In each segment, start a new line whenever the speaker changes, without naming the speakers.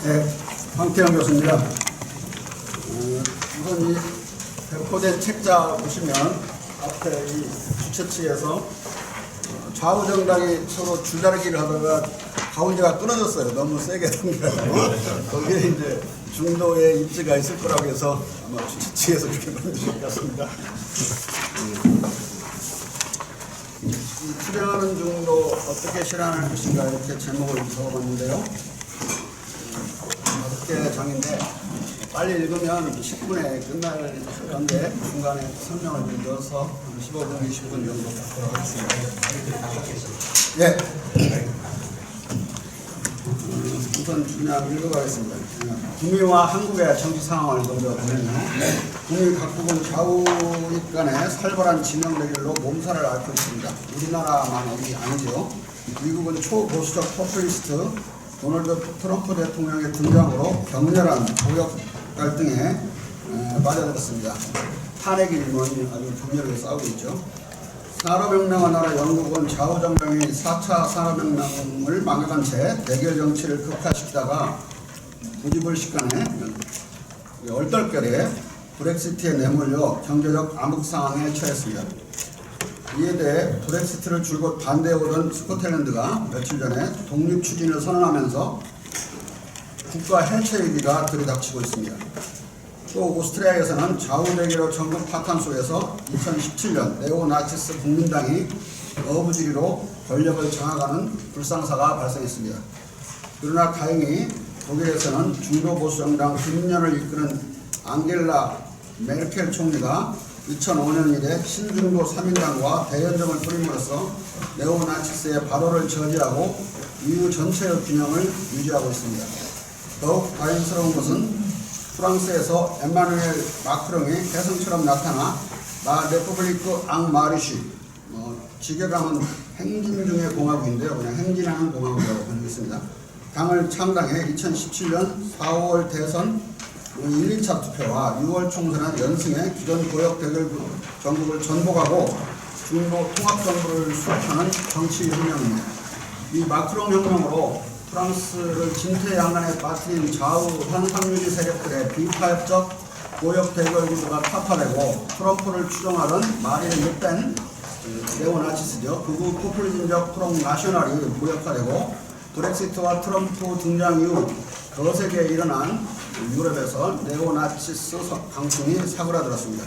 네, 황태영 교수입니다. 우선 이 배포된 책자 보시면 앞에 이 주최 측에서 좌우 정당이 서로 줄다리기를 하다가 가운데가 끊어졌어요. 너무 세게 당겨서 거기에 이제 중도의 입지가 있을 거라고 해서 아마 주최 측에서 그렇게 만드신 것 같습니다. 수령하는 중도 어떻게 실현할 것인가 이렇게 제목을 적어봤는데요. 5개 장인데 빨리 읽으면 10분에 끝날 건데 중간에 설명을 좀 넣어서 15분, 20분 정도 갖도록 하겠습니다. 예. 우선 그냥 읽어가겠습니다. 북미와 한국의 정치 상황을 먼저 보면요. 북미 각국은 좌우익 간의 살벌한 진영 대결로 몸살을 앓고 있습니다. 우리나라만이 아니죠. 미국은 초보수적 포퓰리스트 도널드 트럼프 대통령의 등장으로 격렬한 고역 갈등에 빠져들었습니다. 탄핵이 아주 격렬하게 싸우고 있죠. 산업혁명의 나라 영국은 좌우정당이 4차 산업혁명을 망각한 채 대결 정치를 극화시키다가 부지불식간에 얼떨결에 브렉시트에 내몰려 경제적 암흑 상황에 처했습니다. 이에 대해 브렉시트를 줄곧 반대해오던 스코틀랜드가 며칠 전에 독립 추진을 선언하면서 국가 해체 위기가 들이닥치고 있습니다. 또 오스트리아에서는 좌우대결로 전국 파탄 속에서 2017년 네오나치스 국민당이 어부지리로 권력을 장악하는 불상사가 발생했습니다. 그러나 다행히 독일에서는 중도보수정당 김인연을 이끄는 앙겔라 메르켈 총리가 2005년 이래 신중도 3인당과 대연정을 꾸림으로써 네오나치스의 발호를 저지하고 EU 전체의 균형을 유지하고 있습니다. 더욱 다행스러운 것은 프랑스에서 엠마누엘 마크롱이 혜성처럼 나타나 라 레푸블리크 앙 마리쉬 직역하면 행진 중의 공화국인데요. 그냥 행진하는 공화국이라고 보내겠습니다. 당을 창당해 2017년 4월 대선 1, 2차 투표와 6월 총선의 연승에 기존 고역 대결 정국을 전복하고 중도 통합정부를 수립하는 정치 혁명입니다. 이 마크롱 혁명으로 프랑스를 진퇴양난에 빠뜨린 좌우 현상유지 세력들의 비파업적 고역 대결 구도가 타파되고 트럼프를 추종하던 마린 르펜 네오나치스죠. 극우 포퓰리즘적 프롱 나셔널이 무력화되고 브렉시트와 트럼프 등장 이후 거세게 일어난 유럽에서 네오나치스 강풍이 사그라들었습니다.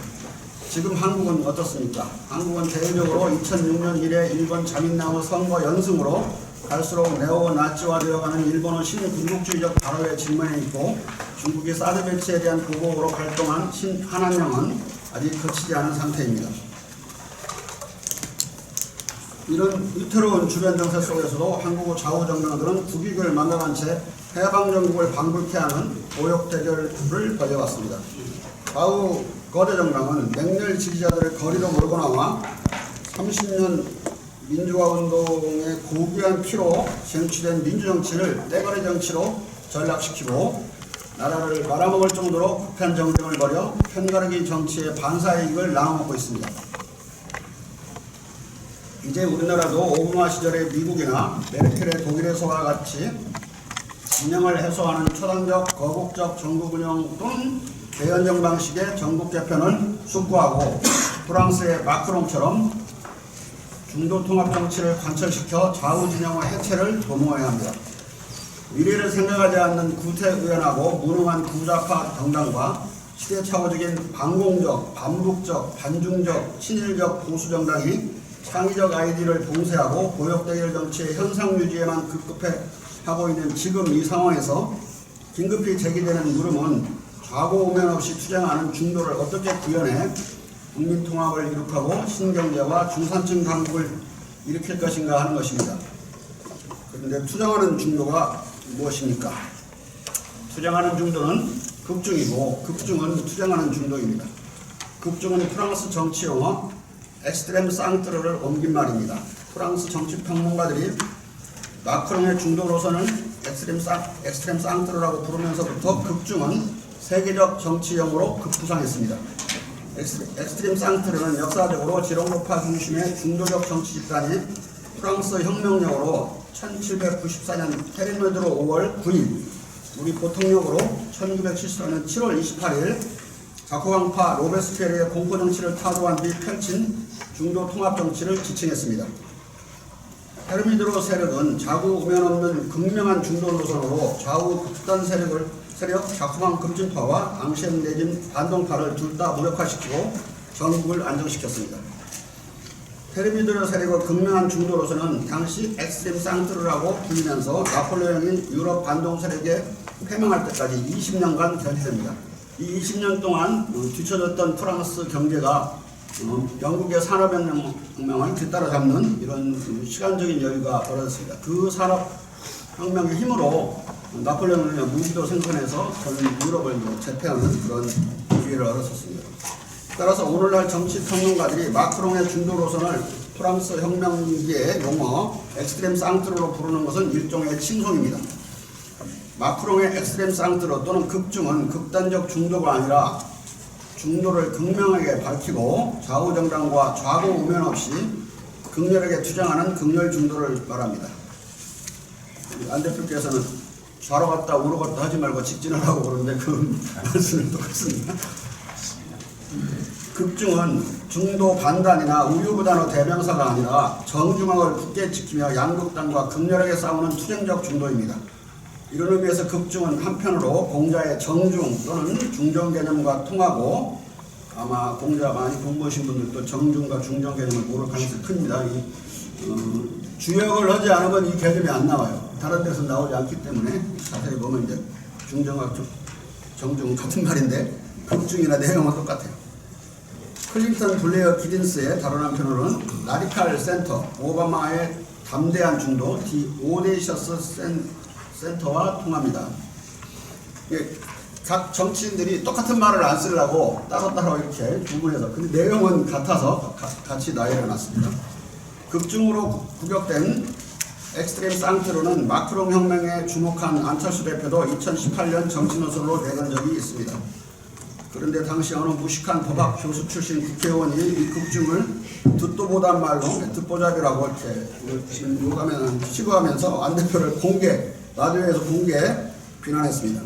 지금 한국은 어떻습니까? 한국은 대외적으로 2006년 이래 일본 자민당의 선거 연승으로 갈수록 네오나치화되어가는 일본의 신군국주의적 발언에 직면해 있고 중국이 사드 배치에 대한 보복으로 발동한 신한안령은 아직 거치지 않은 상태입니다. 이런 위태로운 주변 정세 속에서도 한국의 좌우 정당들은 국익을 망각한 채 해방정국을 방불케 하는 고역 대결을 벌여왔습니다. 좌우 거대 정당은 맹렬 지지자들을 거리로 몰고 나와 30년 민주화운동의 고귀한 피로 쟁취된 민주정치를 떼거리 정치로 전락시키고 나라를 말아먹을 정도로 국한 정쟁을 벌여 편가르기 정치의 반사이익을 나눠먹고 있습니다. 이제 우리나라도 오바마 시절의 미국이나 메르켈의 독일에서와 같이 진영을 해소하는 초당적, 거국적 정부 운영 또는 대연정 방식의 정국 개편을 숙고하고 프랑스의 마크롱처럼 중도 통합 정치를 관철시켜 좌우 진영의 해체를 도모해야 합니다. 미래를 생각하지 않는 구태의연하고 무능한 구좌파 정당과 시대착오적인 반공적, 반북적, 반중적, 친일적 보수 정당이 창의적 아이디어를 봉쇄하고 고역대결 정치의 현상 유지에만 급급해하고 있는 지금 이 상황에서 긴급히 제기되는 물음은 좌고 우면 없이 투쟁하는 중도를 어떻게 구현해 국민 통합을 이룩하고 신경제와 중산층 강국을 일으킬 것인가 하는 것입니다. 그런데 투쟁하는 중도가 무엇입니까? 투쟁하는 중도는 극중이고 극중은 투쟁하는 중도입니다. 극중은 프랑스 정치 용어 엑스트렘 상트르를 옮긴 말입니다. 프랑스 정치 평론가들이 마크롱의 중도로서는 엑스트렘 상트르라고 부르면서부터 극중은 세계적 정치용어로 급부상했습니다. 엑스트림 상트르는 역사적으로 지롱노파 중심의 중도적 정치 집단이 프랑스 혁명령으로 1794년 테르메드로 5월 9일 우리 보통력으로 1974년 7월 28일 자쿠강파 로베스피에르의 공포정치를 타도한 뒤 펼친 중도 통합정치를 지칭했습니다. 헤르미드로 세력은 자구 우면 없는 극명한 중도 노선으로 좌우 극단 세력 자쿠강 급진파와 앙셴 내진 반동파를 둘 다 무력화시키고 전국을 안정시켰습니다. 헤르미드로 세력의 극명한 중도 노선은 당시 엑스트림 상트르라고 불리면서 나폴레옹이 유럽 반동 세력에 패망할 때까지 20년간 견제됩니다. 이 20년 동안 뒤처졌던 프랑스 경제가 영국의 산업혁명을 뒤따라잡는 이런 시간적인 여유가 벌어졌습니다. 그 산업혁명의 힘으로 나폴레옹은 무기도 생산해서 전 유럽을 제패하는 그런 기회를 얻었습니다. 따라서 오늘날 정치평론가들이 마크롱의 중도 노선을 프랑스 혁명기의 용어 엑스트렘 상트르로 부르는 것은 일종의 칭송입니다. 마크롱의 엑스트렘 상트르 또는 극중은 극단적 중도가 아니라 중도를 극명하게 밝히고 좌우 정당과 좌고 우면 없이 극렬하게 투쟁하는 극렬 중도를 말합니다. 안 대표께서는 좌로 갔다 우로 갔다 하지 말고 직진하라고 그러는데 그 말씀은 똑같습니다. 극중은 중도 반단이나 우유부단의 대명사가 아니라 정중앙을 굳게 지키며 양극단과 극렬하게 싸우는 투쟁적 중도입니다. 이런 의미에서 극중은 한편으로 공자의 정중 또는 중정 개념과 통하고, 아마 공자 많이 공부하신 분들도 정중과 중정 개념을 모를 가능성이 큽니다. 주역을 하지 않으면 이 개념이 안 나와요. 다른 데서 나오지 않기 때문에 자세히 보면 이제 중정과 정중은 같은 말인데 극중이나 내용은 똑같아요. 클린턴 블레어 기딘스의 다른 한편으로는 라디칼 센터, 오바마의 담대한 중도, 디 오데이셔스 센터와 통합니다. 각 정치인들이 똑같은 말을 안 쓰려고 따로따로 이렇게 구분해서, 근데 내용은 같아서 같이 나열해 놨습니다. 극중으로 구격된 엑스트림 상트로는 마크롱 혁명에 주목한 안철수 대표도 2018년 정치 노선으로 내건 적이 있습니다. 그런데 당시 어느 무식한 법학 교수 출신 국회의원이 이 극중을 듣도 보단 말로 듣보잡이라고 이렇게 시구하면서 안 대표를 라디오에서 공개 비난했습니다.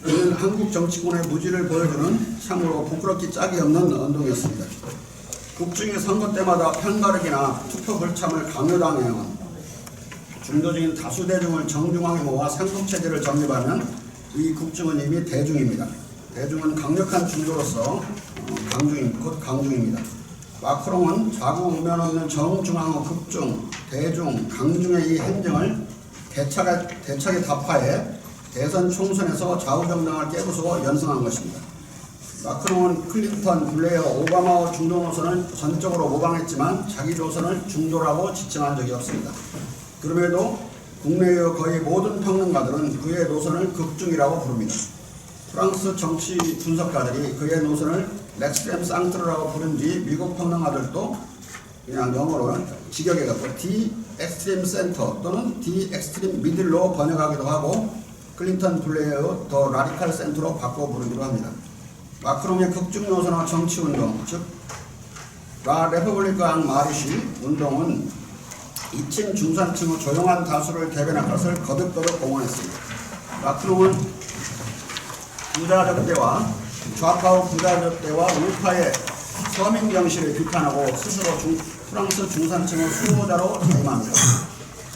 이는 한국 정치권의 무지를 보여주는 참으로 부끄럽기 짝이 없는 운동이었습니다. 극중이 선거 때마다 편가르기나 투표 불참을 강요당해온 중도적인 다수 대중을 정중앙에 모아 상속체제를 정립하면 이 극중은 이미 대중입니다. 대중은 강력한 중도로서 곧 강중입니다. 마크롱은 좌구 우면 없는 정중앙의 극중, 대중, 강중의 이 행정을 대차게 타파해 대선 총선에서 좌우 정당을 깨부수고 연승한 것입니다. 마크롱은 클린턴, 블레어, 오바마의 중도 노선을 전적으로 모방했지만 자기 노선을 중도라고 지칭한 적이 없습니다. 그럼에도 국내의 거의 모든 평론가들은 그의 노선을 극중이라고 부릅니다. 프랑스 정치 분석가들이 그의 노선을 엑스트렘 상트르라고 부른 뒤 미국 평론가들도 그냥 영어로 직역해갖고 디 엑스트림 센터 또는 디 엑스트림 미들로 번역하기도 하고 클린턴 블레어 더 라디칼 센터로 바꿔 부르기도 합니다. 마크롱의 극중 노선화 정치운동, 즉 라 레퍼블리크 앙 마르시 운동은 2층 중산층의 조용한 다수를 대변할 것을 거듭거듭 공언했습니다. 마크롱은 부자적 때와 좌파의 부자적 때와 우파의 서민 정신을 비판하고 스스로 프랑스 중산층의 수호자로 자임합니다.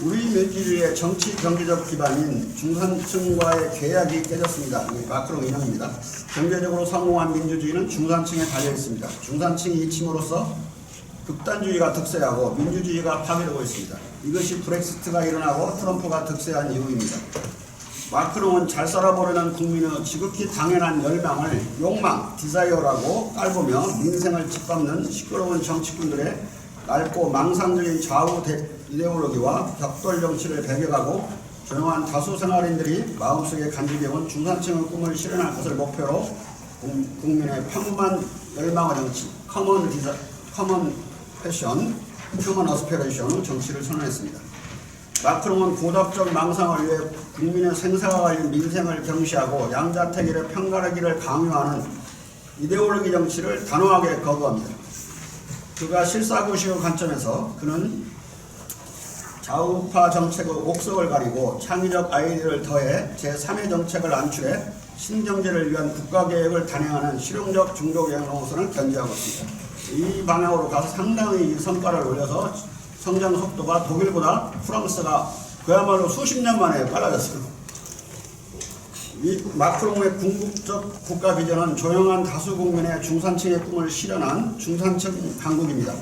우리 민주주의의 정치 경제적 기반인 중산층과의 계약이 깨졌습니다. 마크롱 인용입니다. 경제적으로 성공한 민주주의는 중산층에 달려 있습니다. 중산층이 이침으로써 극단주의가 득세하고 민주주의가 파괴되고 있습니다. 이것이 브렉시트가 일어나고 트럼프가 득세한 이유입니다. 마크롱은 잘 살아보려는 국민의 지극히 당연한 열망을 욕망, 디자이어라고 깔보며 민생을 짓밟는 시끄러운 정치꾼들의 낡고 망상적인 좌우 이데올로기와 벽돌 정치를 배격하고 조용한 다수 생활인들이 마음속에 간직해온 중산층의 꿈을 실현할 것을 목표로 국민의 평범한 열망의 정치, 커먼 어스피레이션의 정치를 선언했습니다. 마크롱은 고답적 망상을 위해 국민의 생사와 관련 민생을 경시하고 양자택일의 편가르기를 강요하는 이데올로기 정치를 단호하게 거부합니다. 그가 실사고시의 관점에서 그는 좌우파 정책의 옥석을 가리고 창의적 아이디어를 더해 제3의 정책을 안출해 신경제를 위한 국가계획을 단행하는 실용적 중도경영 노선을 견지하고 있습니다. 이 방향으로 가서 상당히 성과를 올려서 성장 속도가 독일보다 프랑스가 그야말로 수십 년 만에 빨라졌어요. 이 마크롱의 궁극적 국가 비전은 조용한 다수 국민의 중산층의 꿈을 실현한 중산층 강국입니다.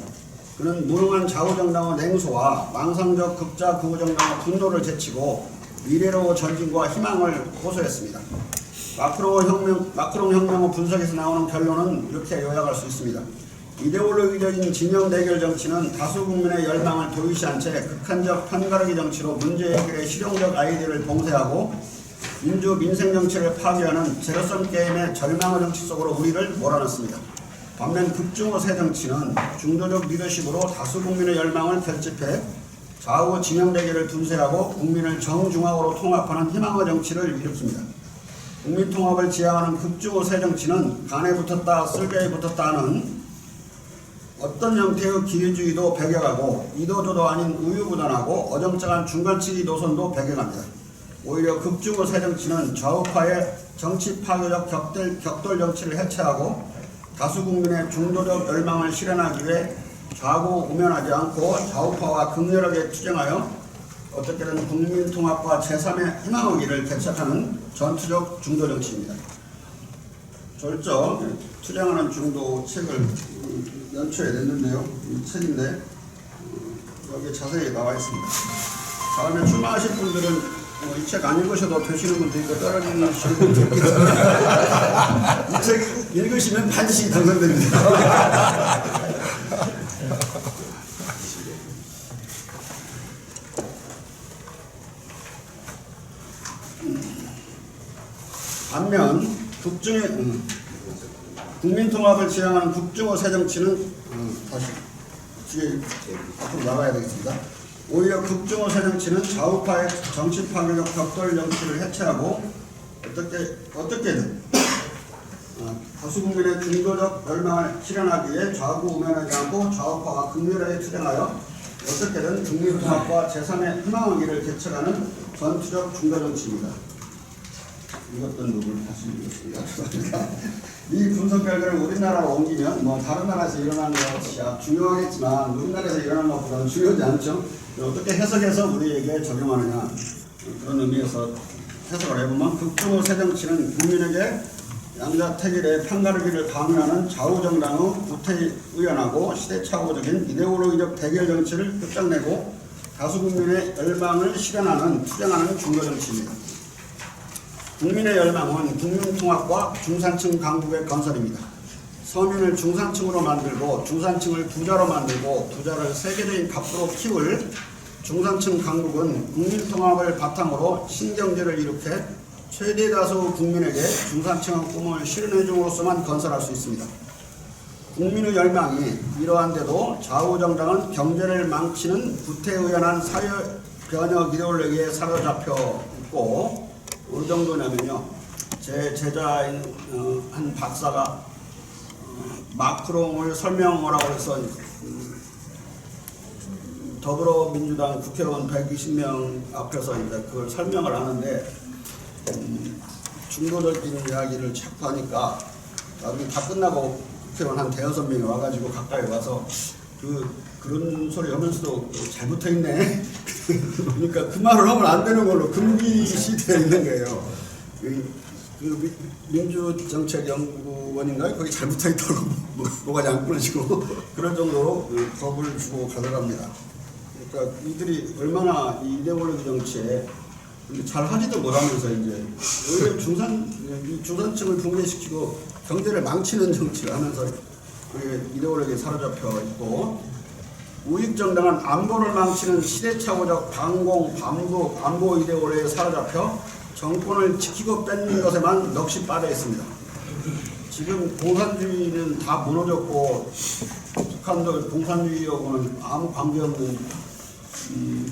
그는 무능한 좌우정당의 냉소와 망상적 극자 극우정당의 분노를 제치고 미래로 전진과 희망을 호소했습니다. 마크롱 혁명의 분석에서 나오는 결론은 이렇게 요약할 수 있습니다. 이데올로기적인 진영 대결 정치는 다수 국민의 열망을 도의시한 채 극한적 편가르기 정치로 문제 해결의 실용적 아이디어를 봉쇄하고 민생 정치를 파괴하는 제로섬 게임의 절망의 정치 속으로 우리를 몰아넣습니다. 반면 극중의 새 정치는 중도적 리더십으로 다수 국민의 열망을 결집해 좌우 진영 대결을 분쇄하고 국민을 정중앙으로 통합하는 희망의 정치를 일으킵니다. 국민 통합을 지향하는 극중의 새 정치는 간에 붙었다 쓸개에 붙었다 하는 어떤 형태의 기회주의도 배격하고 이도저도 아닌 우유부단하고 어정쩡한 중간치기 노선도 배격합니다. 오히려 극중의 새 정치는 좌우파의 정치 파괴적 격돌 정치를 해체하고 다수 국민의 중도적 열망을 실현하기 위해 좌우 우면하지 않고 좌우파와 극렬하게 투쟁하여 어떻게든 국민 통합과 제3의 희망의 길을 개척하는 전투적 중도 정치입니다. 졸적 투쟁하는 중도 책을 연초에 냈는데요. 이 책인데 여기 자세히 나와 있습니다. 다음에 출마하실 분들은 이 책 안 읽으셔도 되시는 분도 있고 떨어지는 분도 있기 때문에 이 책 읽으시면 반드시 당선됩니다. 반면 국민 통합을 지향하는 국중의 새 정치는 다시 뒤에 앞으로 나가야 되겠습니다. 오히려 극중의 새 정치는 좌우파의 정치 파괴적 격돌 정치를 해체하고 어떻게든 다수 국민의 중도적 열망을 실현하기 위해 좌우 우면하지 않고 좌우파와 극렬하게 투쟁하여 어떻게든 국민 통합과 제3의 희망의 길을 개척하는 전투적 중도 정치입니다. 읽었던 부분을 다시 읽었습니다. 이 분석 결과를 우리나라로 옮기면 다른 나라에서 일어나는 것이 중요하겠지만 우리나라에서 일어나는 것보다는 중요하지 않죠. 어떻게 해석해서 우리에게 적용하느냐 그런 의미에서 해석을 해보면 극중의 새 정치는 국민에게 양자택일의 편가르기를 강요하는 좌우정당의 구태의연하고 시대착오적인 이데올로기적 대결 정치를 끝장내고 다수 국민의 열망을 실현하는 투쟁하는 중도 정치입니다. 국민의 열망은 국민통합과 중산층 강국의 건설입니다. 서민을 중산층으로 만들고 중산층을 부자로 만들고 부자를 세계적인 갑부로 키울 중산층 강국은 국민통합을 바탕으로 신경제를 일으켜 최대 다수 국민에게 중산층의 꿈을 실현해줌으로써만 건설할 수 있습니다. 국민의 열망이 이러한데도 좌우정당은 경제를 망치는 구태의연한 사회 변혁 이데올로기에 사로잡혀 있고 어느 정도냐면요. 제 제자인 한 박사가 마크롱을 설명하라고 해서 더불어민주당 국회의원 120명 앞에서 이제 그걸 설명을 하는데 중도적인 이야기를 자꾸 하니까 나중에 다 끝나고 국회의원 한 대여섯 명이 와가지고 가까이 와서 그런 소리 하면서도 잘 붙어있네. 그러니까 그 말을 하면 안 되는 걸로 금기시되어 있는 거예요. 민주정책연구원인가요? 거기 잘 붙어있다고 뭐가 안 끊어지고 그런 정도로 겁을 주고 가져갑니다. 그러니까 이들이 얼마나 이 이데올로기 정치에 잘 하지도 못하면서 이제 오히려 중산층을 붕괴시키고 경제를 망치는 정치를 하면서 이데올로기에 사로잡혀 있고 우익정당은 안보를 망치는 시대착오적 반보 이데올로기에 사로잡혀 정권을 지키고 뺏는 것에만 넋이 빠져 있습니다. 지금 공산주의는 다 무너졌고 북한도 공산주의하고는 아무 관계없는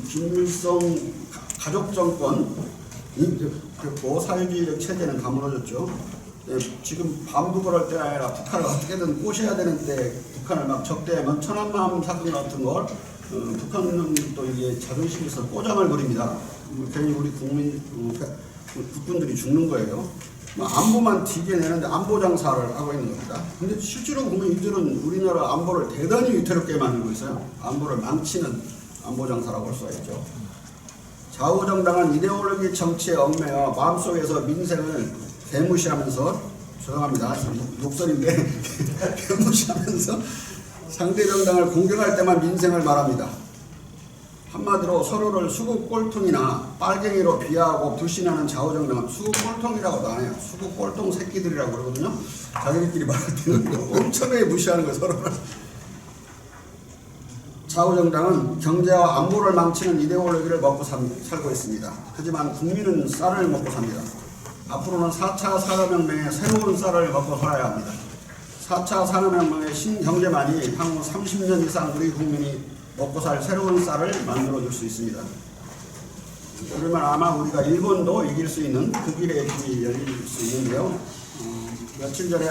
김일성 가족정권 그리고 사회주의적 체제는 다 무너졌죠. 지금 반복을 할 때가 아니라 북한을 어떻게든 꼬셔야 되는데 북한을 막 적대하면 천안함 사건 같은 걸 북한은 또 이게 자존심이 있어서 꼬장을 부립니다. 괜히 우리 국군들이 죽는 거예요. 안보만 튀겨내는데 안보 장사를 하고 있는 겁니다. 근데 실제로 보면 이들은 우리나라 안보를 대단히 위태롭게 만들고 있어요. 안보를 망치는 안보 장사라고 할 수가 있죠. 좌우정당한 이데올로기 정치에 얽매여 마음속에서 민생을 개무시하면서, 죄송합니다, 욕설인데 개무시하면서 상대 정당을 공격할 때만 민생을 말합니다. 한마디로 서로를 수국 꼴통이나 빨갱이로 비하하고 불신하는 좌우정당은 수국 꼴통이라고도 안 해요. 수국 꼴통 새끼들이라고 그러거든요. 자기들끼리 말할 때는 엄청나게 무시하는 거예요, 서로를. 좌우정당은 경제와 안보를 망치는 이데올로기를 먹고 살고 있습니다. 하지만 국민은 쌀을 먹고 삽니다. 앞으로는 4차 산업혁명의 새로운 쌀을 먹고 살아야 합니다. 4차 산업혁명의 신경제만이 향후 30년 이상 우리 국민이 먹고 살 새로운 쌀을 만들어줄 수 있습니다. 그러면 아마 우리가 일본도 이길 수 있는 그 길의 길이 열릴 수 있는데요. 며칠 전에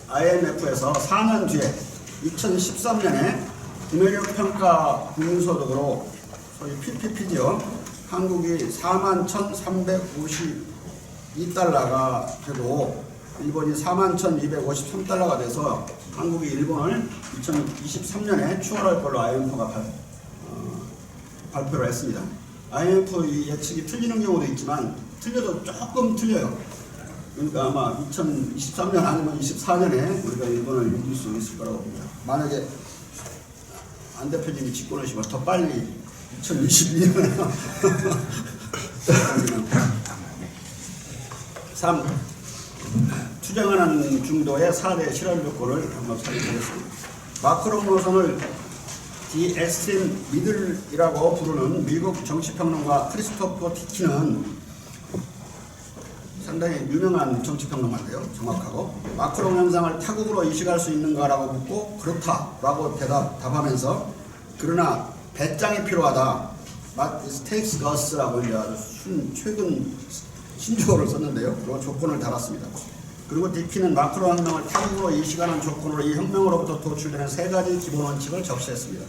IMF에서 4년 뒤에 2013년에 구매력평가 국민소득으로 소위 PPP죠. 한국이 41,352달러가 되고 일본이 41,253달러가 돼서 한국이 일본을 2023년에 추월할 걸로 IMF가 발표를 했습니다. IMF 예측이 틀리는 경우도 있지만 틀려도 조금 틀려요. 그러니까 아마 2023년 아니면 24년에 우리가 일본을 이길 수 있을 거라고 봅니다. 만약에 안 대표님이 집권하시면 더 빨리 2022년에 3. 투쟁하는 중도의 4대 실험 조건을 한번 살펴보겠습니다. 마크롱 노선을 디 엑스트림 미들이라고 부르는 미국 정치평론가 크리스토퍼 디킨은 상당히 유명한 정치평론가인데요. 정확하고 마크롱 현상을 타국으로 인식할 수 있는가라고 묻고 그렇다라고 답하면서 그러나 배짱이 필요하다. But it takes guts라고 이제 아주 최근 신조어를 썼는데요. 그리고 조건을 달았습니다. 그리고 디킨은 마크롱 혁명을 타국으로 인식하는 조건으로 이 혁명으로부터 도출되는 3가지 기본 원칙을 적시했습니다.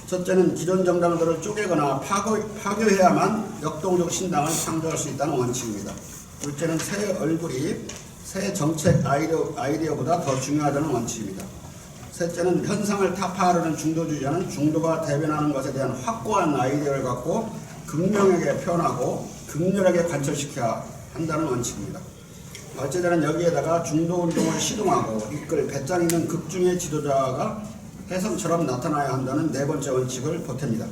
첫째는 기존 정당들을 쪼개거나 파괴해야만 역동적 신당을 창조할 수 있다는 원칙입니다. 둘째는 새 얼굴이 새 정책 아이디어보다 더 중요하다는 원칙입니다. 셋째는 현상을 타파하려는 중도주의자는 중도가 대변하는 것에 대한 확고한 아이디어를 갖고 극명하게 표현하고 극렬하게 관철시켜야 한다는 원칙입니다. 발제자는 여기에다가 중도운동을 시동하고 이끌 배짱 있는 극중의 지도자가 혜성처럼 나타나야 한다는 4번째 원칙을 보탭니다.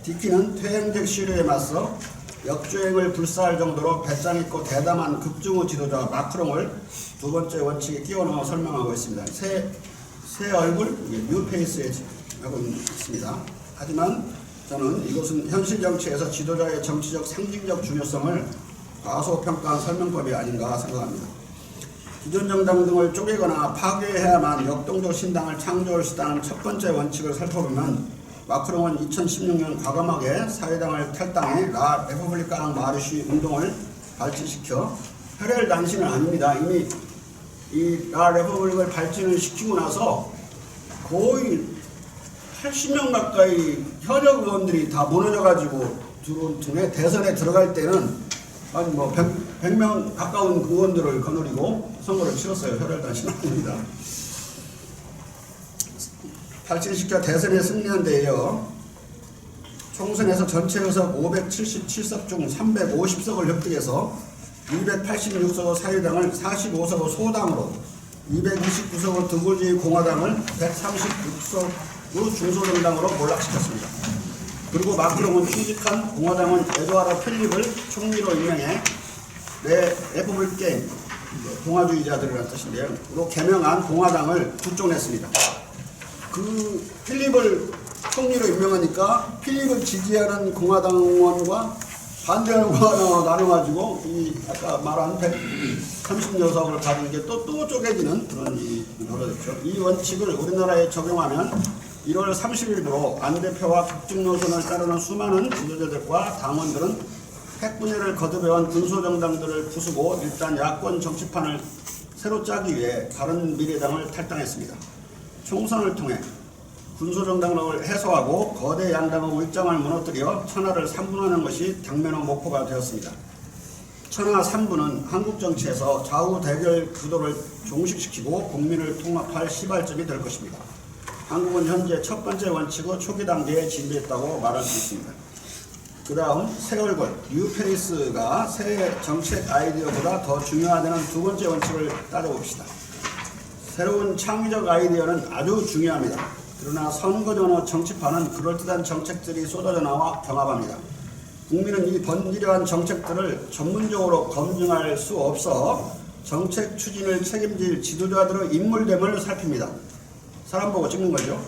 디킨은 퇴행적 시류에 맞서 역주행을 불사할 정도로 배짱 있고 대담한 극중의 지도자 마크롱을 2번째 원칙에 끼워넣어 설명하고 있습니다. 새 얼굴, 뉴페이스에 하고 있습니다. 하지만 저는 이것은 현실 정치에서 지도자의 정치적 상징적 중요성을 과소평가한 설명법이 아닌가 생각합니다. 기존 정당 등을 쪼개거나 파괴해야만 역동적 신당을 창조할 수 있다는 첫 번째 원칙을 살펴보면 마크롱은 2016년 과감하게 사회당을 탈당해 라 레퍼블리카랑 마르쉬 운동을 발전시켜 혈혈 단신은 아닙니다. 이미 이 라 레퍼블릭을 발전을 시키고 나서 거의 80명 가까이 현역 의원들이 다 무너져가지고 들어온 통에 대선에 들어갈 때는 한 100명 가까운 의원들을 거느리고 선거를 치렀어요. 혈혈단신 아닙니다. 발전시켜 대선에 승리한 데 이어 총선에서 전체 의석 577석 중 350석을 획득해서 286석의 사유당을 45석의 소당으로 229석의 득울주의 공화당을 136석의 중소정당으로 몰락시켰습니다. 그리고 마크롱은 취직한 공화당은 에드와르 필립을 총리로 임명해 레퍼블리칸 공화주의자들이라는 뜻인데요. 로 개명한 공화당을 국정했습니다. 그 필립을 총리로 임명하니까 필립을 지지하는 공화당원과 반대하는 공화당으로 나눠가지고 이 아까 말한 130여석을 가진 게 또 쪼개지는 그런 일이 벌어졌죠. 이 원칙을 우리나라에 적용하면 1월 30일부로 안 대표와 극중 노선을 따르는 수많은 지도자들과 당원들은 핵분열을 거듭해온 군소정당들을 부수고 일단 야권 정치판을 새로 짜기 위해 바른미래당을 탈당했습니다. 총선을 통해 군소정당을 해소하고 거대 양당의 울장을 무너뜨려 천하를 삼분하는 것이 당면의 목표가 되었습니다. 천하 삼분은 한국 정치에서 좌우 대결 구도를 종식시키고 국민을 통합할 시발점이 될 것입니다. 한국은 현재 첫 번째 원칙의 초기 단계에 진입했다고 말할 수 있습니다. 그 다음 새 얼굴, 뉴페이스가 새 정책 아이디어보다 더 중요하다는 두 번째 원칙을 따져봅시다. 새로운 창의적 아이디어는 아주 중요합니다. 그러나 선거 전후 정치판은 그럴듯한 정책들이 쏟아져 나와 경합합니다. 국민은 이 번지려한 정책들을 전문적으로 검증할 수 없어 정책 추진을 책임질 지도자들의 인물됨을 살핍니다. 사람 보고 찍는 거죠.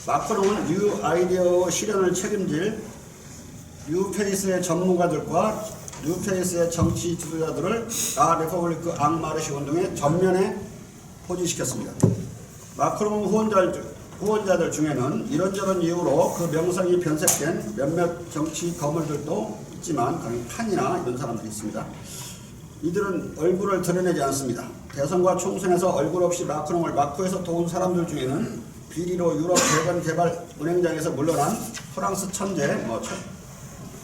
마크롱은 뉴 아이디어 실현을 책임질 뉴페이스의 전문가들과 뉴페이스의 정치 지도자들을 라 레퍼블리크 앙마르시 운동의 전면에 포진시켰습니다. 마크롱 후원자들 중에는 이런저런 이유로 그 명성이 변색된 몇몇 정치 거물들도 있지만 칸이나 이런 사람들이 있습니다. 이들은 얼굴을 드러내지 않습니다. 대선과 총선에서 얼굴 없이 마크롱을 마크에서 도운 사람들 중에는 비리로 유럽 대건 개발 은행장에서 물러난 프랑스 천재,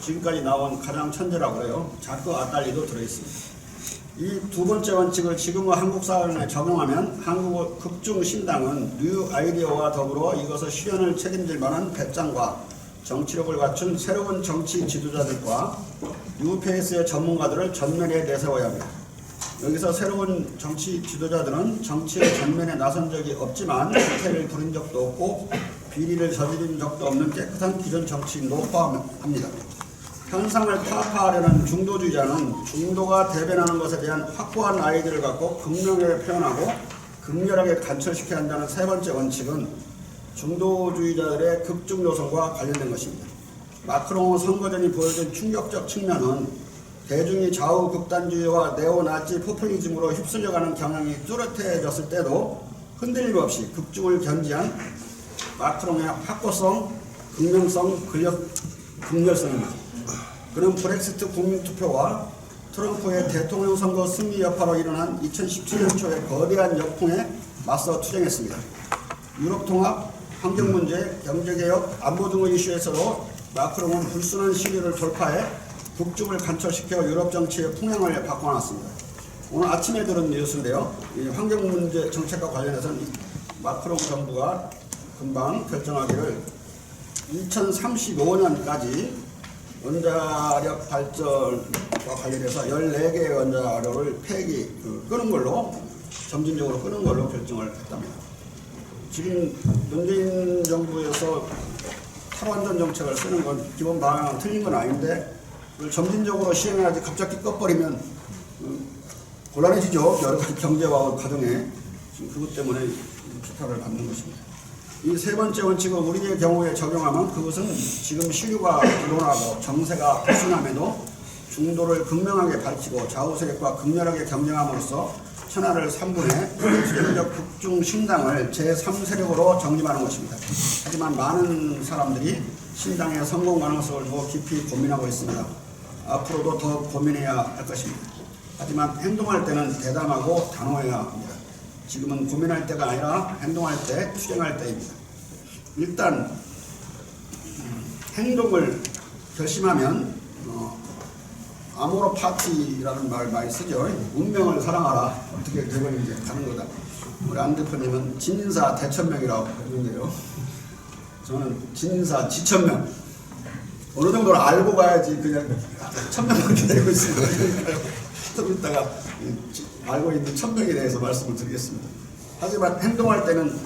지금까지 나온 가장 천재라고 해요. 자크 아딸리도 들어있습니다. 이 두 번째 원칙을 지금의 한국 사회에 적용하면 한국의 극중 신당은 뉴 아이디어와 더불어 이것을 실현을 책임질 만한 배짱과 정치력을 갖춘 새로운 정치 지도자들과 뉴페이스의 전문가들을 전면에 내세워야 합니다. 여기서 새로운 정치 지도자들은 정치의 전면에 나선 적이 없지만 실패를 부린 적도 없고 비리를 저지른 적도 없는 깨끗한 기존 정치인도 포함합니다. 현상을 타파하려는 중도주의자는 중도가 대변하는 것에 대한 확고한 아이디어를 갖고 극명하게 표현하고 극렬하게 관철시켜야 한다는 세 번째 원칙은 중도주의자들의 극중 노선과 관련된 것입니다. 마크롱 선거전이 보여준 충격적 측면은 대중이 좌우 극단주의와 네오나치 포퓰리즘으로 휩쓸려가는 경향이 뚜렷해졌을 때도 흔들림 없이 극중을 견지한 마크롱의 확고성, 극명성, 극렬성입니다. 그는 브렉시트 국민투표와 트럼프의 대통령 선거 승리 여파로 일어난 2017년 초의 거대한 역풍에 맞서 투쟁했습니다. 유럽 통합, 환경 문제, 경제개혁, 안보 등의 이슈에서도 마크롱은 불순한 시류를 돌파해 국중을 관철시켜 유럽 정치의 풍향을 바꿔놨습니다. 오늘 아침에 들은 뉴스인데요. 이 환경 문제 정책과 관련해서는 마크롱 정부가 금방 결정하기를 2035년까지 원자력 발전과 관련해서 14개의 원자력을 끄는 걸로 점진적으로 끄는 걸로 결정을 했답니다. 지금 문재인 정부에서 탈원전 정책을 쓰는 건 기본 방향은 틀린 건 아닌데 그걸 점진적으로 시행해야지 갑자기 꺼버리면 곤란해지죠. 여러 가지 경제와 가정에 지금 그것 때문에 비판을 받는 것입니다. 이 세 번째 원칙을 우리의 경우에 적용하면 그것은 지금 시류가 불온하고 정세가 불순함에도 중도를 극명하게 밝히고 좌우 세력과 극렬하게 경쟁함으로써 천하를 3분의 수령적 극중 신당을 제3세력으로 정립하는 것입니다. 하지만 많은 사람들이 신당의 성공 가능성을 더 깊이 고민하고 있습니다. 앞으로도 더 고민해야 할 것입니다. 하지만 행동할 때는 대담하고 단호해야 합니다. 지금은 고민할 때가 아니라 행동할 때, 실행할 때입니다. 일단 행동을 결심하면 아모로 파티라는 말 많이 쓰죠. 운명을 사랑하라. 어떻게 되버리는지 가는 거다. 우리 안 대표님은 진인사 대천명이라고 했는데요. 저는 진인사 지천명. 어느 정도는 알고 가야지 그냥 천명만 기다리고 있습니다. 좀 이따가 알고 있는 천명에 대해서 말씀을 드리겠습니다. 하지만 행동할 때는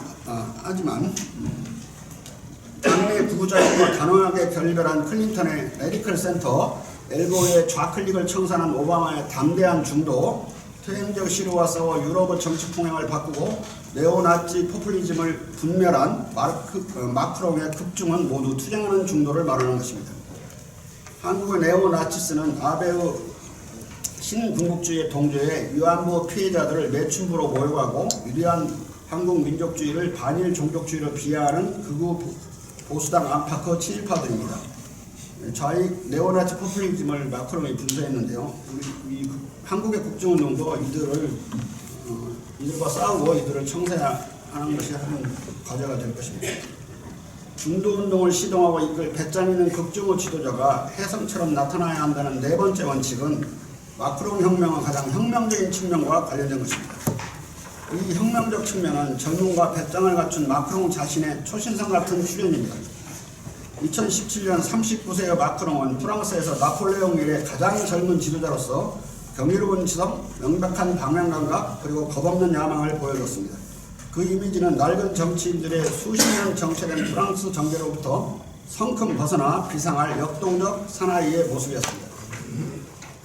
당내 구구자들과 단호하게 결별한 클린턴의 메디컬 센터, 엘보의 좌클릭을 청산한 오바마의 담대한 중도, 퇴행적 시류와 싸워 유럽의 정치 풍향을 바꾸고 네오나치 포퓰리즘을 분멸한 마크롱의 극중은 모두 투쟁하는 중도를 말하는 것입니다. 한국의 네오나치스는 아베의 신궁극주의의 동조에 위안부 피해자들을 매춘부로 모욕하고 위대한 한국 민족주의를 반일 종족주의로 비하하는 극우 보수당 안팎의 친일파들입니다. 좌익 네오나치 포퓰리즘을 마크롱이 분쇄했는데요. 한국의 국정운동도 이들과 싸우고 이들을 청산하는 것이 한 과제가 될 것입니다. 중도운동을 시동하고 이끌 배짱 있는 극중호 지도자가 혜성처럼 나타나야 한다는 네 번째 원칙은 마크롱 혁명의 가장 혁명적인 측면과 관련된 것입니다. 이 혁명적 측면은 젊음과 배짱을 갖춘 마크롱 자신의 초신성 같은 출현입니다. 2017년 39세의 마크롱은 프랑스에서 나폴레옹 이래 가장 젊은 지도자로서 경이로운 지성, 명백한 방향감각, 그리고 겁없는 야망을 보여줬습니다. 그 이미지는 낡은 정치인들의 수십 년 정체된 프랑스 정계로부터 성큼 벗어나 비상할 역동적 사나이의 모습이었습니다.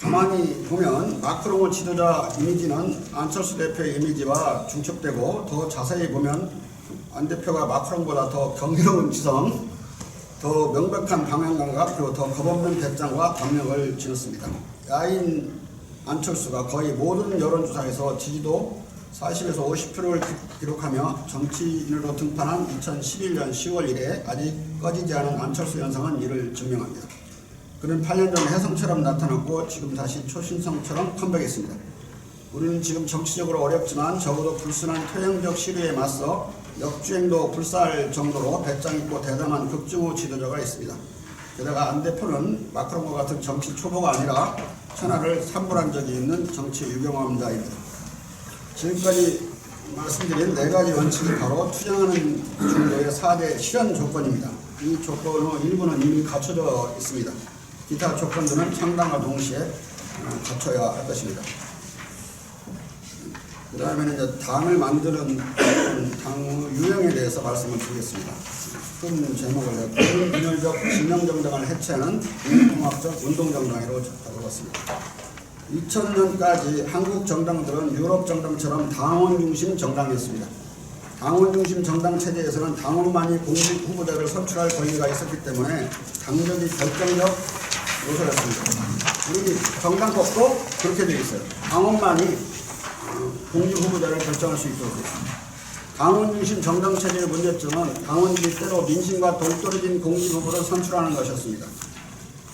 가만히 보면 마크롱 지도자 이미지는 안철수 대표의 이미지와 중첩되고, 더 자세히 보면 안 대표가 마크롱보다 더 경이로운 지성, 더 명백한 방향감각, 그리고 더 겁없는 배짱과 담력을 지녔습니다. 야인 안철수가 거의 모든 여론조사에서 지지도 40에서 50%를 기록하며 정치인으로 등판한 2011년 10월 이래 아직 꺼지지 않은 안철수 현상은 이를 증명합니다. 그는 8년 전 혜성처럼 나타났고 지금 다시 초신성처럼 컴백했습니다. 우리는 지금 정치적으로 어렵지만 적어도 불순한 퇴행적 시류에 맞서 역주행도 불사할 정도로 배짱 있고 대담한 극중호 지도자가 있습니다. 게다가 안 대표는 마크롱과 같은 정치 초보가 아니라 천하를 산불한 적이 있는 정치 유경험자입니다. 지금까지 말씀드린 네 가지 원칙이 바로 투쟁하는 정도의 4대 실현 조건입니다. 이 조건의 일부는 이미 갖춰져 있습니다. 기타 조건들은 창당과 동시에 갖춰야 할 것입니다. 그 다음에는 이제 당을 만드는 당 유형에 대해서 말씀을 드리겠습니다. 큰 제목을 균열적 진영정당을 해체하는 통합적 운동정당으로 잡아봤습니다. 2000년까지 한국 정당들은 유럽 정당처럼 당원 중심 정당이었습니다. 당원 중심 정당 체제에서는 당원만이 공직 후보자를 선출할 권리가 있었기 때문에 당적이 결정적 요소였습니다. 우리 정당법도 그렇게 되어 있어요. 당원만이 공직 후보자를 결정할 수 있도록 되어 있습니다. 당원 중심 정당 체제의 문제점은 당원들이 때로 민심과 동떨어진 공직 후보를 선출하는 것이었습니다.